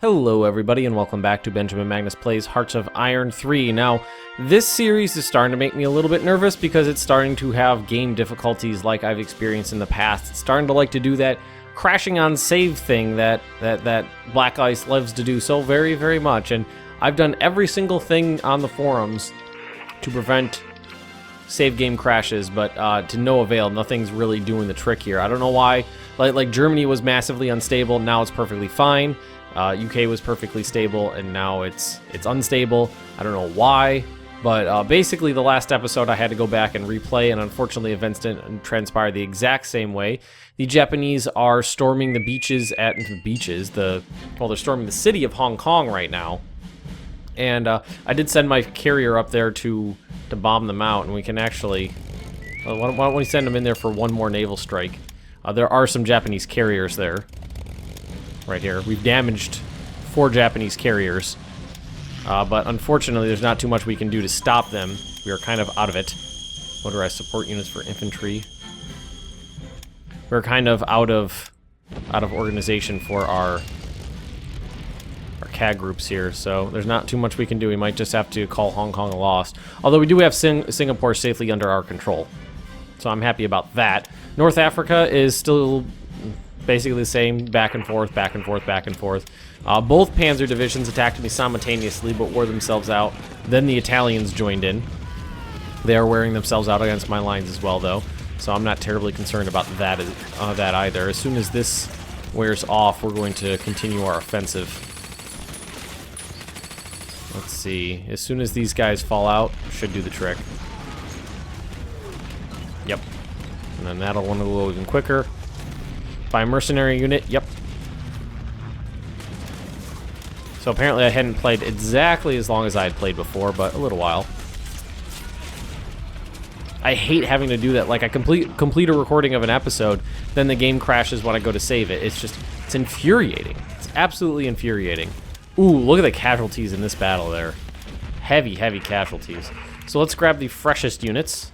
Hello everybody and welcome back to Benjamin Magnus Plays Hearts of Iron 3. Now, this series is starting to make me a little bit nervous because it's starting to have game difficulties like I've experienced in the past. It's starting to like to do that crashing on save thing that BlackICE loves to do so very, very much. And I've done every single thing on the forums to prevent save game crashes, but to no avail. Nothing's really doing the trick here. I don't know why. Like Germany was massively unstable, now it's perfectly fine. UK was perfectly stable, and now it's unstable. I don't know why, but basically the last episode I had to go back and replay, and unfortunately events didn't transpire the exact same way. The Japanese are storming the beaches they're storming the city of Hong Kong right now, and I did send my carrier up there to bomb them out, and we can actually, why don't we send them in there for one more naval strike? There are some Japanese carriers there. Right here. We've damaged 4 Japanese carriers, but unfortunately there's not too much we can do to stop them. We are kind of out of it. Motorized support units for infantry. We're kind of out of organization for our CAG groups here, so there's not too much we can do. We might just have to call Hong Kong a loss. Although we do have Singapore safely under our control, so I'm happy about that. North Africa is still basically the same, back and forth, back and forth, back and forth. Both panzer divisions attacked me simultaneously, but wore themselves out. Then the Italians joined in. They are wearing themselves out against my lines as well, though, so I'm not terribly concerned about that either. As soon as this wears off, we're going to continue our offensive. Let's see. As soon as these guys fall out, should do the trick. Yep. And then that'll want to go even quicker. By mercenary unit, yep. So apparently I hadn't played exactly as long as I had played before, but a little while. I hate having to do that. Like, I complete a recording of an episode, then the game crashes when I go to save it. It's infuriating. It's absolutely infuriating. Ooh, look at the casualties in this battle there. Heavy, heavy casualties. So let's grab the freshest units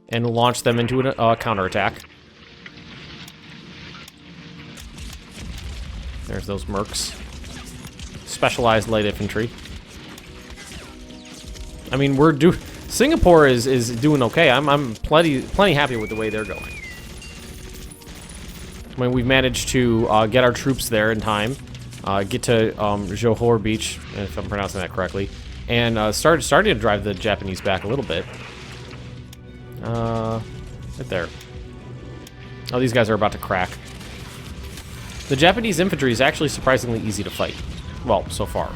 and launch them into a counterattack. There's those mercs. Specialized light infantry. I mean, Singapore is doing okay. I'm plenty happy with the way they're going. I mean, we've managed to get our troops there in time, get to Johor Beach, if I'm pronouncing that correctly, and started to drive the Japanese back a little bit. Right there. Oh, these guys are about to crack. The Japanese infantry is actually surprisingly easy to fight. Well, so far.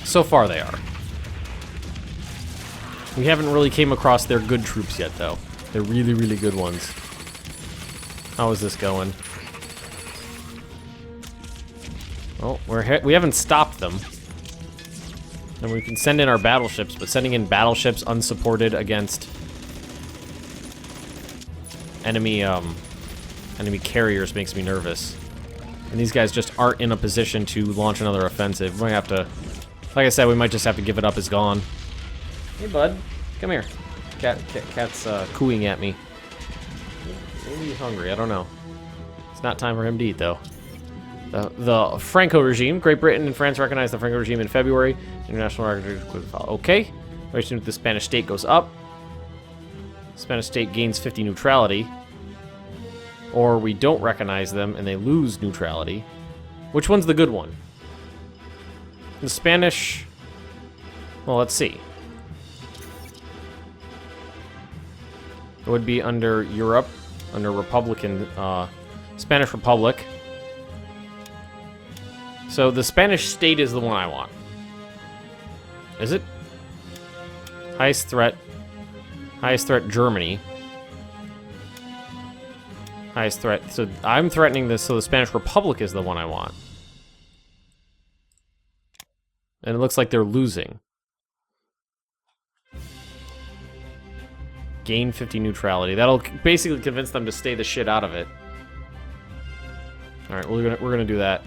So far they are. We haven't really came across their good troops yet, though. They're really, really good ones. How is this going? Oh, we haven't stopped them. And we can send in our battleships, but sending in battleships unsupported against enemy carriers makes me nervous. And these guys just aren't in a position to launch another offensive. We might have to, like I said, we might just have to give it up as gone. Hey, bud, come here. Cat's cooing at me. Maybe he's hungry. I don't know. It's not time for him to eat, though. The Franco regime. Great Britain and France recognized the Franco regime in February. International record. Okay. Relation with the Spanish state goes up. Spanish state gains 50 neutrality. Or we don't recognize them and they lose neutrality. Which one's the good one? The Spanish... Well, let's see. It would be under Europe, under Republican, Spanish Republic. So the Spanish state is the one I want. Is it? Highest threat, Germany. Highest threat, so I'm threatening this, so the Spanish Republic is the one I want. And it looks like they're losing. Gain 50 neutrality. That'll basically convince them to stay the shit out of it. Alright, we're gonna do that.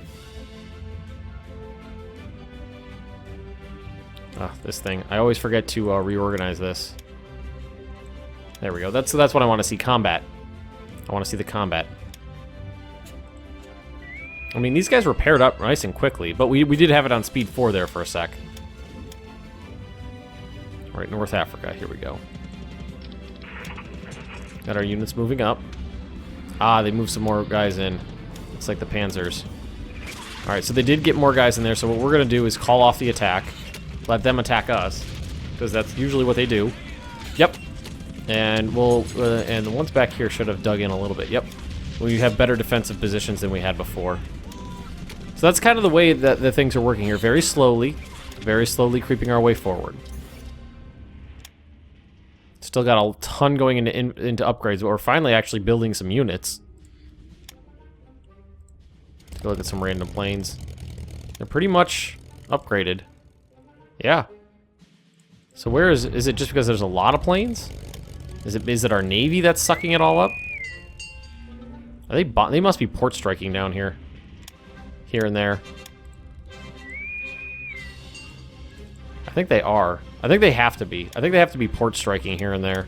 Ah, this thing. I always forget to reorganize this. There we go. That's what I want to see. Combat. I want to see the combat. I mean, these guys were paired up nice and quickly, but we did have it on speed 4 there for a sec. All right, North Africa, here we go. Got our units moving up. Ah, they moved some more guys in. Looks like the Panzers. All right, so they did get more guys in there, so what we're going to do is call off the attack. Let them attack us, because that's usually what they do. Yep. And we'll... and the ones back here should have dug in a little bit. Yep. We have better defensive positions than we had before. So that's kind of the way that the things are working here. Very slowly creeping our way forward. Still got a ton going into upgrades, but we're finally actually building some units. Take a look at some random planes. They're pretty much upgraded. Yeah. So where is it just because there's a lot of planes? Is it our Navy that's sucking it all up? Are they must be port striking down here. Here and there. I think they are. I think they have to be. I think they have to be port striking here and there.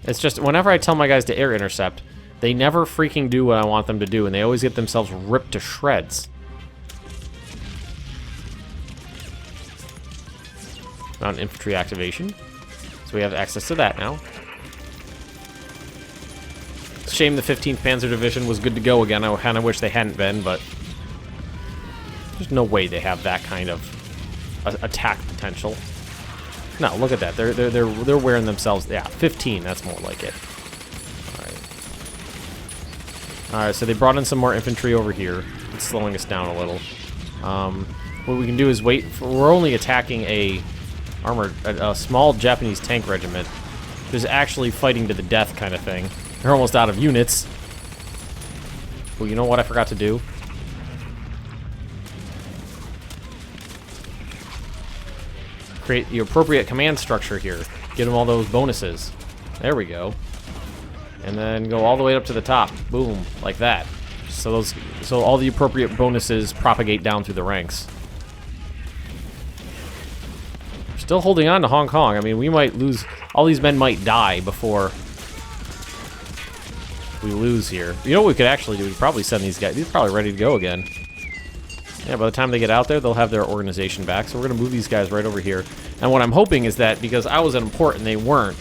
It's just, whenever I tell my guys to air intercept, they never freaking do what I want them to do, and they always get themselves ripped to shreds. Mountain infantry activation. So we have access to that now. It's a shame the 15th Panzer Division was good to go again. I kind of wish they hadn't been, but there's no way they have that kind of attack potential. No, look at that. They're wearing themselves. Yeah, 15. That's more like it. All right, so they brought in some more infantry over here. It's slowing us down a little. What we can do is wait. We're only attacking a small Japanese tank regiment. Who's actually fighting to the death kind of thing. They're almost out of units. Well, you know what I forgot to do? Create the appropriate command structure here. Get them all those bonuses. There we go. And then go all the way up to the top. Boom, like that. So all the appropriate bonuses propagate down through the ranks. We're still holding on to Hong Kong. I mean, we might lose. All these men might die before we lose here. You know what we could actually do? We'd probably send these guys. These are probably ready to go again. Yeah, by the time they get out there, they'll have their organization back. So we're going to move these guys right over here. And what I'm hoping is that because I was at a port and they weren't,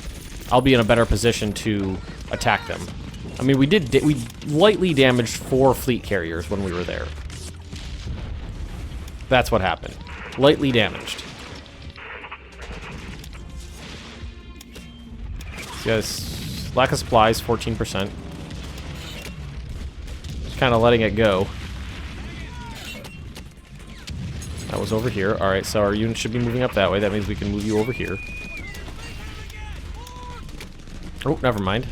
I'll be in a better position to attack them. I mean, we lightly damaged 4 fleet carriers when we were there. That's what happened. Lightly damaged. Yes, lack of supplies, 14%. Just kind of letting it go. That was over here. Alright, so our unit should be moving up that way. That means we can move you over here. Oh, never mind.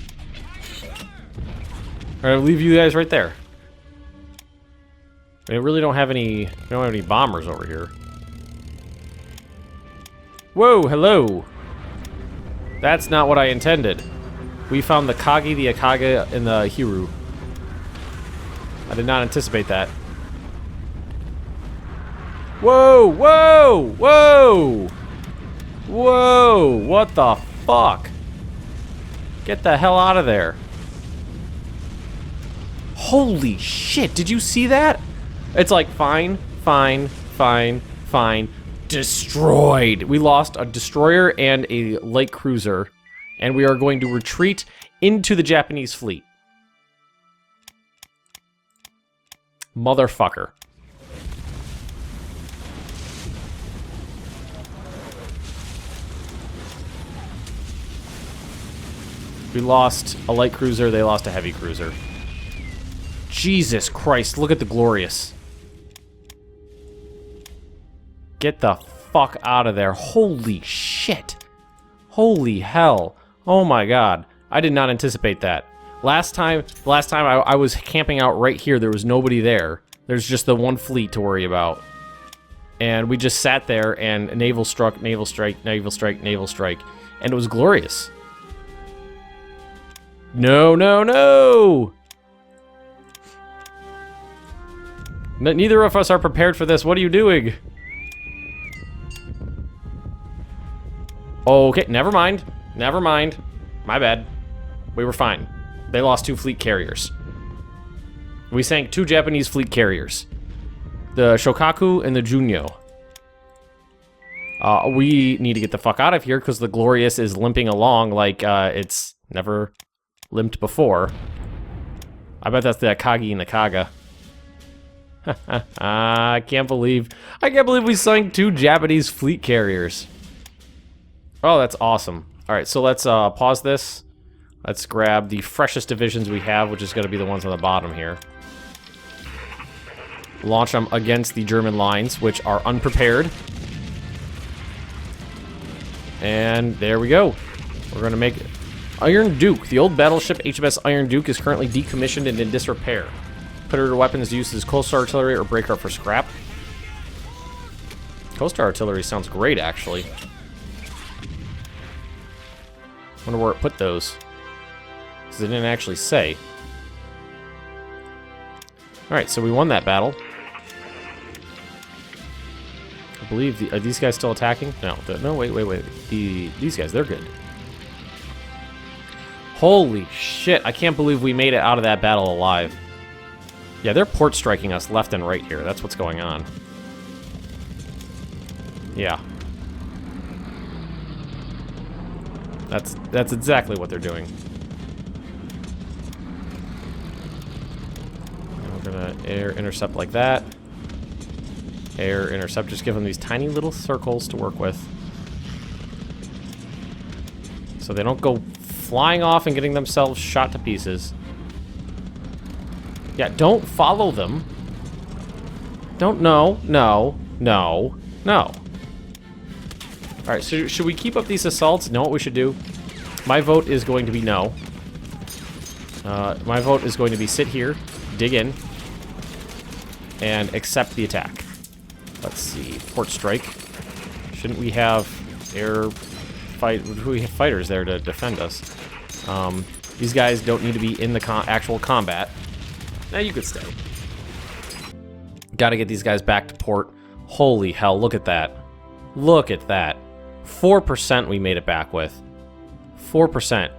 Alright, I'll leave you guys right there. We really don't have any bombers over here. Whoa, hello! That's not what I intended. We found the Kagi, the Akage, and the Hiru. I did not anticipate that. Whoa! Whoa! Whoa! Whoa! What the fuck? Get the hell out of there. Holy shit, did you see that? It's like, fine, fine, fine, fine. Destroyed. We lost a destroyer and a light cruiser, and we are going to retreat into the Japanese fleet. Motherfucker. We lost a light cruiser, they lost a heavy cruiser. Jesus Christ, look at the Glorious. Get the fuck out of there. Holy shit. Holy hell. Oh my god. I did not anticipate that. Last time I was camping out right here, there was nobody there. There's just the one fleet to worry about. And we just sat there and naval struck, naval strike, naval strike, naval strike. And it was glorious. No, no, no! Neither of us are prepared for this. What are you doing? Okay, never mind. Never mind. My bad. We were fine. They lost 2 fleet carriers. We sank 2 Japanese fleet carriers. The Shokaku and the Junyo. We need to get the fuck out of here because the Glorious is limping along like it's never limped before. I bet that's the Akagi and the Kaga. I can't believe we sunk 2 Japanese fleet carriers. Oh, that's awesome. All right, so let's pause this. Let's grab the freshest divisions we have, which is going to be the ones on the bottom here. Launch them against the German lines, which are unprepared. And there we go. We're going to make Iron Duke. The old battleship HMS Iron Duke is currently decommissioned and in disrepair. Predator weapons used as coastal artillery or breaker for scrap. Coastal artillery sounds great, actually. Wonder where it put those. Because it didn't actually say. Alright, so we won that battle. I believe are these guys still attacking? No, no, wait. These guys, they're good. Holy shit, I can't believe we made it out of that battle alive. Yeah, they're port striking us left and right here. That's what's going on. Yeah. That's exactly what they're doing. And we're gonna air intercept like that. Air intercept, just give them these tiny little circles to work with. So they don't go flying off and getting themselves shot to pieces. Yeah, don't follow them. Don't, no. Alright, so should we keep up these assaults? Know what we should do? My vote is going to be no. My vote is going to be sit here, dig in, and accept the attack. Let's see, port strike. Shouldn't we have we have fighters there to defend us? These guys don't need to be in the actual combat. Now you could stay. Gotta get these guys back to port. Holy hell, look at that. Look at that. 4% we made it back with. 4%.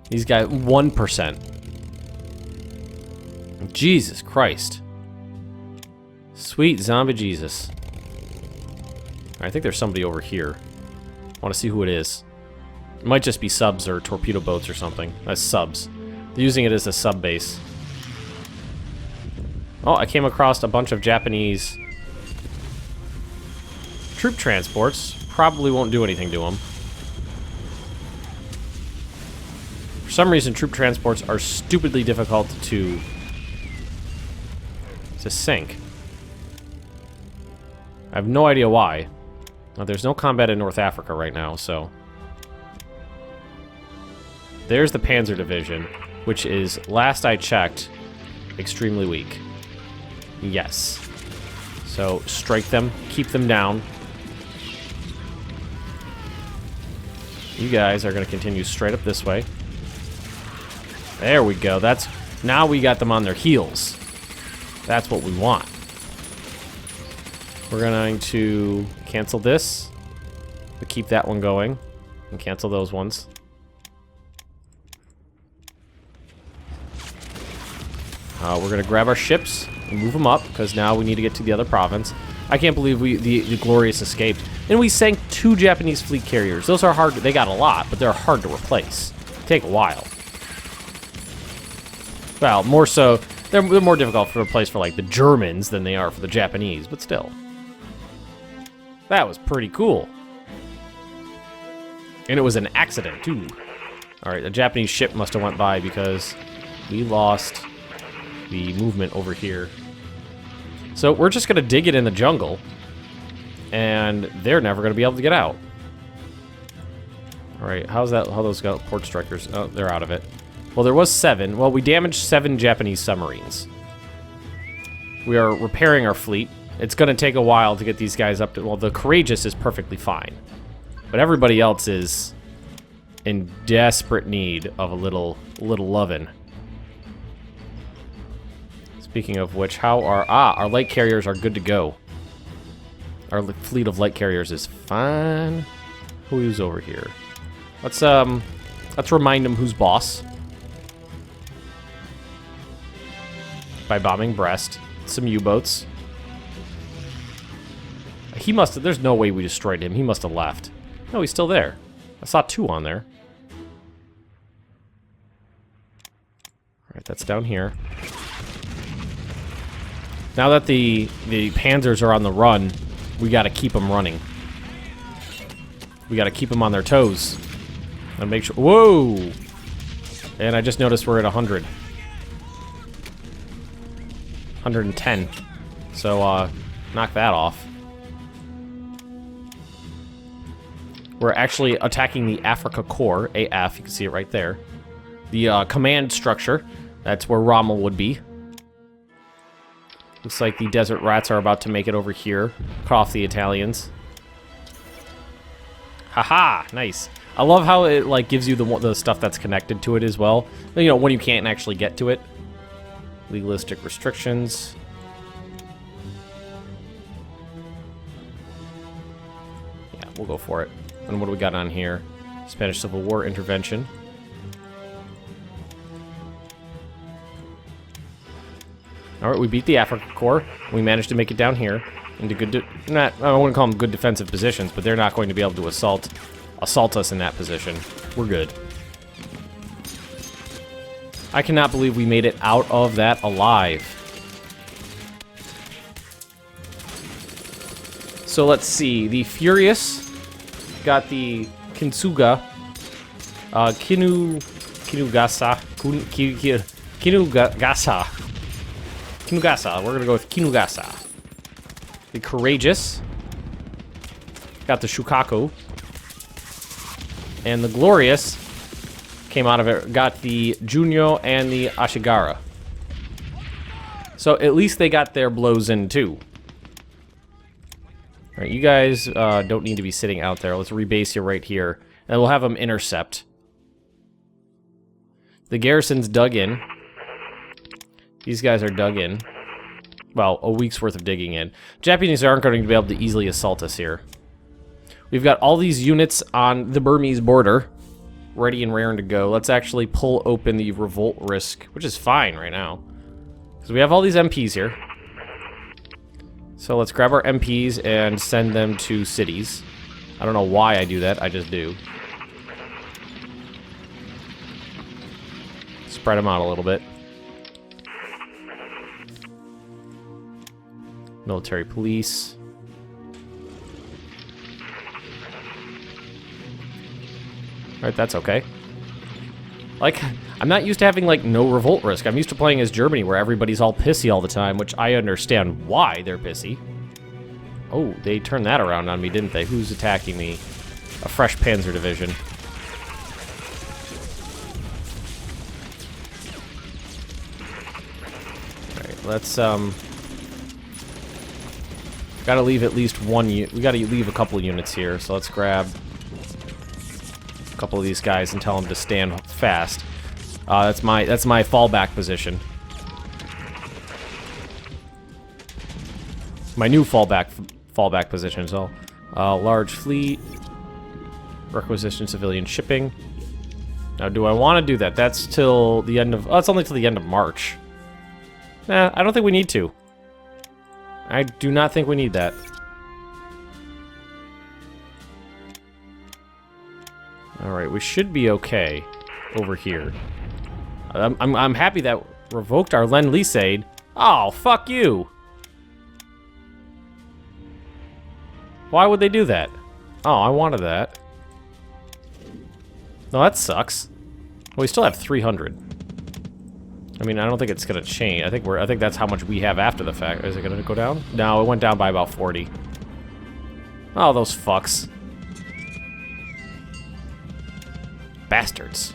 These guys, 1%. Jesus Christ. Sweet zombie Jesus. I think there's somebody over here. I want to see who it is. It might just be subs or torpedo boats or something. That's subs. They're using it as a sub base. Oh, I came across a bunch of Japanese troop transports. Probably won't do anything to them. For some reason, troop transports are stupidly difficult to sink. I have no idea why. Now, there's no combat in North Africa right now, so... There's the Panzer Division, which is, last I checked, extremely weak. Yes. So, strike them, keep them down. You guys are going to continue straight up this way. There we go. Now we got them on their heels. That's what we want. We're going to cancel this, but keep that one going, and cancel those ones. We're going to grab our ships and move them up, because now we need to get to the other province. I can't believe the Glorious escaped. And we sank 2 Japanese fleet carriers. Those are hard. They got a lot, but they're hard to replace. Take a while. Well, more so, they're more difficult to replace for, like, the Germans than they are for the Japanese, but still. That was pretty cool. And it was an accident, too. Alright, a Japanese ship must have went by because we lost the movement over here. So we're just going to dig it in the jungle. And they're never going to be able to get out. Alright, how those got port strikers? Oh, they're out of it. Well, there was 7. Well, we damaged 7 Japanese submarines. We are repairing our fleet. It's going to take a while to get these guys up to... Well, the Courageous is perfectly fine. But everybody else is in desperate need of a little lovin'. Speaking of which, how are... our light carriers are good to go. Our fleet of light carriers is fine. Who's over here? Let's remind them who's boss. by bombing Brest. Some U-boats. He must have... There's no way we destroyed him. He must have left. No, he's still there. I saw 2 on there. Alright, that's down here. Now that the Panzers are on the run, we gotta keep them running. We gotta keep them on their toes. And make sure... Whoa! And I just noticed we're at 100. 110. So, knock that off. We're actually attacking the Africa Corps, AF, you can see it right there. The command structure, that's where Rommel would be. Looks like the desert rats are about to make it over here. Cut off the Italians. Haha, nice. I love how it like gives you the stuff that's connected to it as well. You know, when you can't actually get to it. Legalistic restrictions. Yeah, we'll go for it. And what do we got on here? Spanish Civil War intervention. Alright, we beat the Africa Corps. We managed to make it down here into good... I wouldn't call them good defensive positions, but they're not going to be able to assault us in that position. We're good. I cannot believe we made it out of that alive. So let's see. The Furious got the Kintsuga, Kinugasa. We're gonna go with Kinugasa. The Courageous got the Shukaku, and the Glorious came out of it, got the Junyo and the Ashigara. So at least they got their blows in too. Alright, you guys don't need to be sitting out there. Let's rebase you right here. And we'll have them intercept. The garrison's dug in. These guys are dug in. Well, a week's worth of digging in. Japanese aren't going to be able to easily assault us here. We've got all these units on the Burmese border. Ready and raring to go. Let's actually pull open the revolt risk, which is fine right now. Because we have all these MPs here. So let's grab our MPs and send them to cities. I don't know why I do that, I just do. Spread them out a little bit. Military police. Alright, that's okay. Like, I'm not used to having, like, no revolt risk. I'm used to playing as Germany, where everybody's all pissy all the time, which I understand why they're pissy. Oh, they turned that around on me, didn't they? Who's attacking me? A fresh Panzer division. Alright, let's, gotta leave at least one we gotta leave a couple units here, so let's grab a couple of these guys and tell them to stand fast. That's my fallback position. My new fallback position. So, large fleet, requisition civilian shipping. Now, do I want to do that? That's till the end of. Oh, it's only till the end of March. Nah, I don't think we need to. I do not think we need that. Alright, we should be okay over here. I'm happy that revoked our Lend-Lease aid. Oh, fuck you! Why would they do that? Oh, I wanted that. No, that sucks. Well, we still have 300. I mean, I don't think it's gonna change. I think that's how much we have after the fact. Is it gonna go down? No, it went down by about 40. Oh, those fucks. Bastards.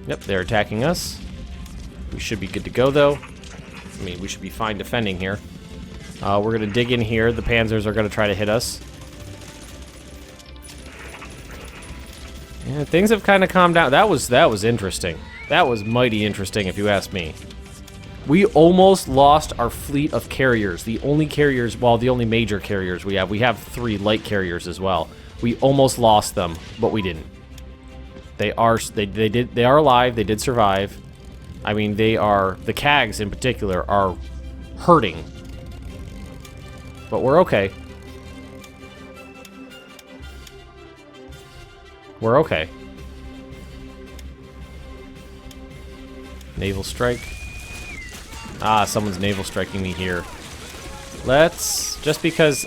Yep, they're attacking us. We should be good to go, though. I mean, we should be fine defending here. We're gonna dig in here. The Panzers are gonna try to hit us. Yeah, things have kind of calmed down. That was interesting. That was mighty interesting, if you ask me. We almost lost our fleet of carriers. The only carriers, well, the only major carriers we have 3 light carriers as well. We almost lost them, but we didn't. They are alive. They did survive. I mean, the CAGs in particular are hurting. But we're okay. We're okay. Naval strike. Ah, someone's naval striking me here. Let's, just because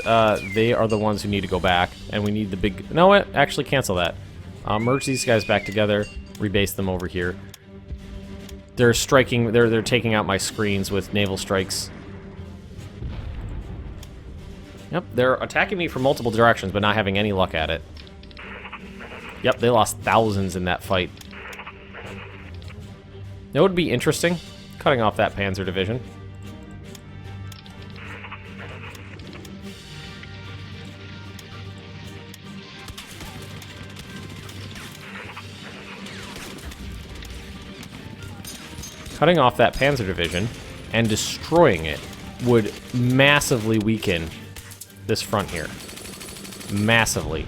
they are the ones who need to go back, and we need the big, no, what? Actually cancel that. Merge these guys back together, rebase them over here. They're striking, they're taking out my screens with naval strikes. Yep, they're attacking me from multiple directions, but not having any luck at it. Yep, they lost thousands in that fight. That would be interesting, cutting off that Panzer division. Cutting off that Panzer division and destroying it would massively weaken this front here. Massively.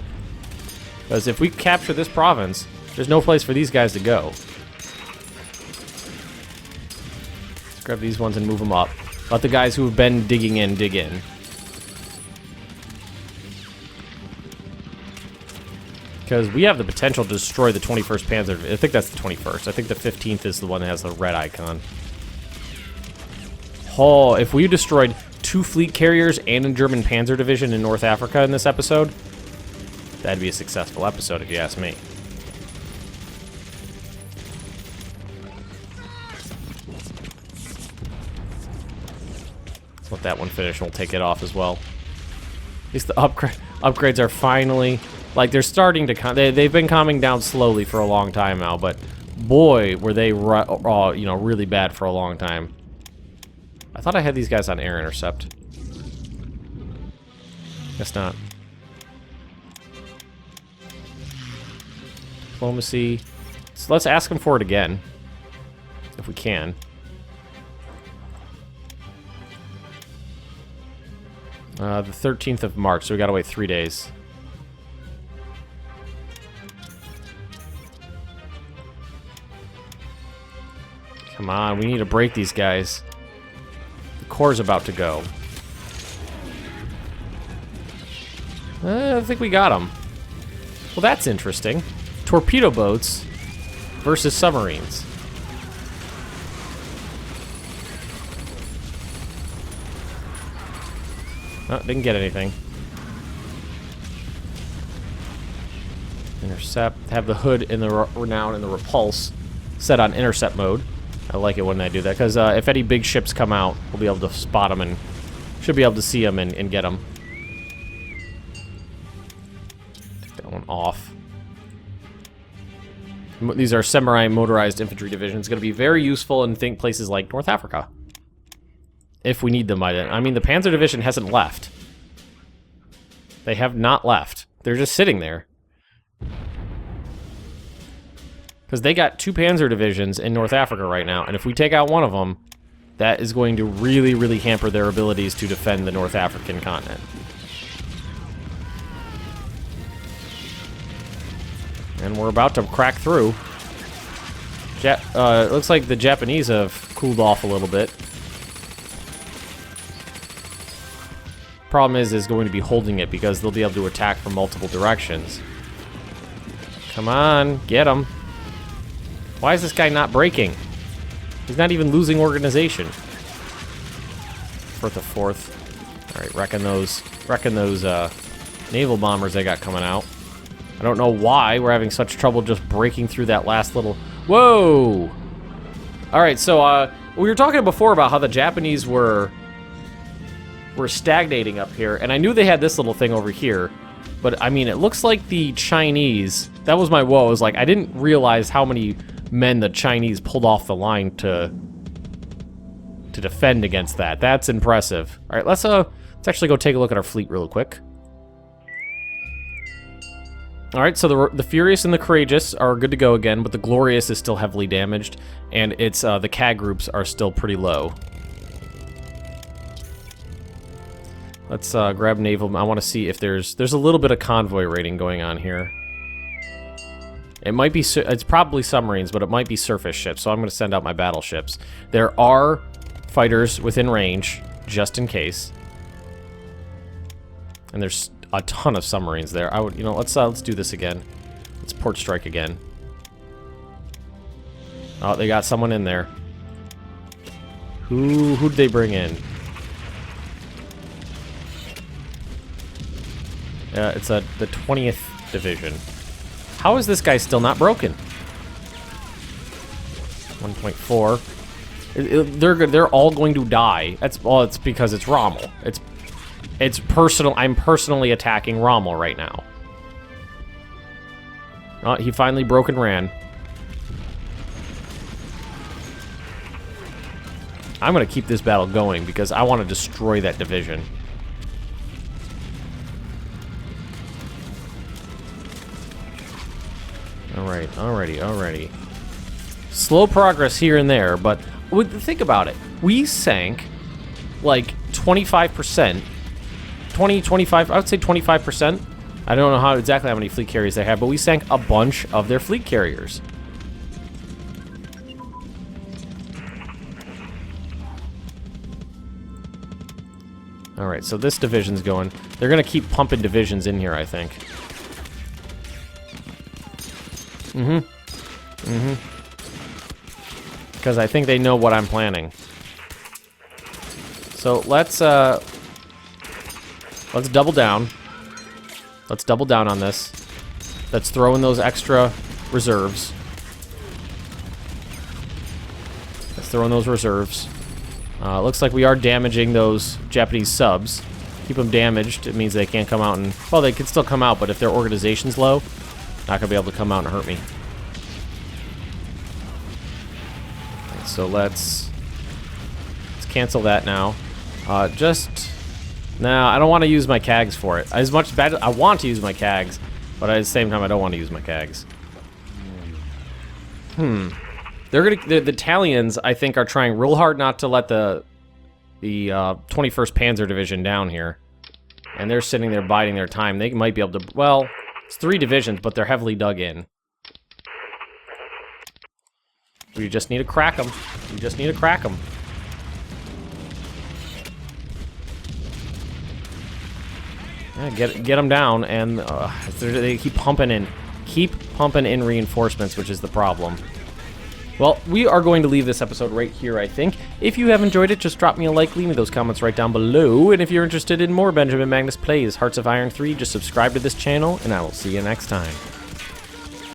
Because if we capture this province, there's no place for these guys to go. Let's grab these ones and move them up. Let the guys who have been digging in, dig in. Because we have the potential to destroy the 21st Panzer. I think that's the 21st. I think the 15th is the one that has the red icon. Oh, if we destroyed 2 fleet carriers and a German Panzer division in North Africa in this episode, that'd be a successful episode if you ask me. Let's let that one finish and we'll take it off as well. At least the upgrades are finally... Like, they're starting to... They've been calming down slowly for a long time now, but boy, were they you know, really bad for a long time. I thought I had these guys on air intercept. Guess not. Diplomacy. So let's ask them for it again, if we can. The 13th of March, so we gotta wait 3 days. Come on, we need to break these guys. The core's about to go. I think we got them. Well, that's interesting. Torpedo boats versus submarines. Oh, didn't get anything. Intercept. Have the hood in the renown and the repulse set on intercept mode. I like it when I do that, because if any big ships come out, we'll be able to spot them and should be able to see them and get them. Take that one off. These are semi-motorized infantry divisions. Going to be very useful in places like North Africa. If we need them by then. I mean, the Panzer Division hasn't left. They have not left. They're just sitting there. Because they got 2 Panzer divisions in North Africa right now, and if we take out one of them, that is going to really, really hamper their abilities to defend the North African continent. And we're about to crack through. It looks like the Japanese have cooled off a little bit. Problem is going to be holding it because they'll be able to attack from multiple directions. Come on, get them. Why is this guy not breaking? He's not even losing organization. Firth of Fourth. Alright, wrecking those naval bombers they got coming out. I don't know why we're having such trouble just breaking through that last little... Whoa! Alright, so we were talking before about how the Japanese were stagnating up here, and I knew they had this little thing over here, but I mean, it looks like the Chinese... That was my woe, is like, I didn't realize how many men the Chinese pulled off the line to defend against that. That's impressive. All right, let's actually go take a look at our fleet real quick. All right, so the Furious and the Courageous are good to go again, but the Glorious is still heavily damaged, and it's the CAG groups are still pretty low. Let's grab naval. I want to see if there's a little bit of convoy raiding going on here. It might be, it's probably submarines, but it might be surface ships, so I'm going to send out my battleships. There are fighters within range, just in case. And there's a ton of submarines there. I would, you know, let's do this again. Let's port strike again. Oh, they got someone in there. Who'd they bring in? It's the 20th Division. How is this guy still not broken? 1.4. They're all going to die. It's because it's Rommel. It's personal. I'm personally attacking Rommel right now. Oh, he finally broke and ran. I'm gonna keep this battle going because I want to destroy that division. Alright, alrighty. Slow progress here and there, but think about it. We sank like 25%. 25, I would say 25%. I don't know exactly how many fleet carriers they have, but we sank a bunch of their fleet carriers. Alright, so this division's going. They're going to keep pumping divisions in here, I think. Because I think they know what I'm planning. So let's double down. Let's double down on this. Let's throw in those extra reserves. Let's throw in those reserves. Looks like we are damaging those Japanese subs. Keep them damaged. It means they can't come out and... Well, they can still come out, but if their organization's low, not going to be able to come out and hurt me. Right, so let's cancel that now. Nah, I don't want to use my CAGs for it. As much bad I want to use my CAGs, but at the same time I don't want to use my CAGs. The Italians, I think, are trying real hard not to let the 21st Panzer Division down here. And they're sitting there biding their time. They might be able to... Well, it's 3 divisions, but they're heavily dug in. We just need to crack them. We just need to crack them. Yeah, get them down, and they keep pumping in. Keep pumping in reinforcements, which is the problem. Well, we are going to leave this episode right here, I think. If you have enjoyed it, just drop me a like, leave me those comments right down below. And if you're interested in more Benjamin Magnus Plays Hearts of Iron 3, just subscribe to this channel, and I will see you next time.